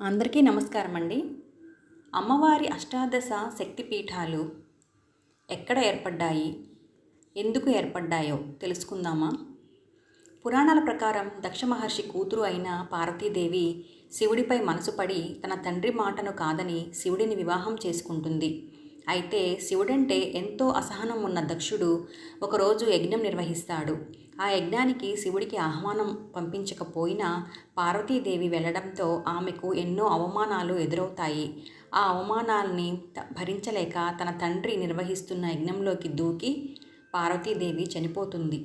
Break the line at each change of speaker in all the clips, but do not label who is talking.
అందరికీ నమస్కారం అండి. అమ్మవారి అష్టాదశ శక్తిపీఠాలు ఎక్కడ ఏర్పడ్డాయి, ఎందుకు ఏర్పడ్డాయో తెలుసుకుందామా? పురాణాల ప్రకారం దక్ష మహర్షి కూతురు అయిన పార్వతీదేవి శివుడిపై మనసు పడి తన తండ్రి మాటను కాదని శివుడిని వివాహం చేసుకుంటుంది. అయితే శివుడంటే ఎంతో అసహనం ఉన్న దక్షుడు ఒకరోజు యజ్ఞం నిర్వహిస్తాడు. ఆ యజ్ఞానికి శివుడికి ఆహ్వానం పంపించకపోయినా పార్వతీదేవి వెళ్ళడంతో ఆమెకు ఎన్నో అవమానాలు ఎదురవుతాయి. ఆ అవమానాల్ని భరించలేక తన తండ్రి నిర్వహిస్తున్న యజ్ఞంలోకి దూకి పార్వతీదేవి చనిపోతుంది.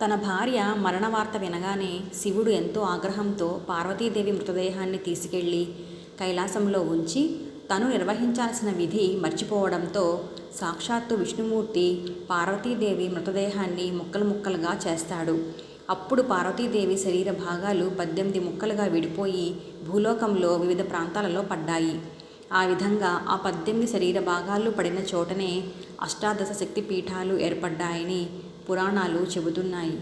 తన భార్య మరణ వార్త వినగానే శివుడు ఎంతో ఆగ్రహంతో పార్వతీదేవి మృతదేహాన్ని తీసుకెళ్లి కైలాసంలో ఉంచి తను నిర్వహించాల్సిన విధి మర్చిపోవడంతో సాక్షాత్తు విష్ణుమూర్తి పార్వతీదేవి మృతదేహాన్ని ముక్కలు ముక్కలుగా చేస్తాడు. అప్పుడు పార్వతీదేవి శరీర భాగాలు 18 ముక్కలుగా విడిపోయి భూలోకంలో వివిధ ప్రాంతాలలో పడ్డాయి. ఆ విధంగా ఆ 18 శరీర భాగాలు పడిన చోటనే అష్టాదశ శక్తిపీఠాలు ఏర్పడ్డాయని పురాణాలు చెబుతున్నాయి.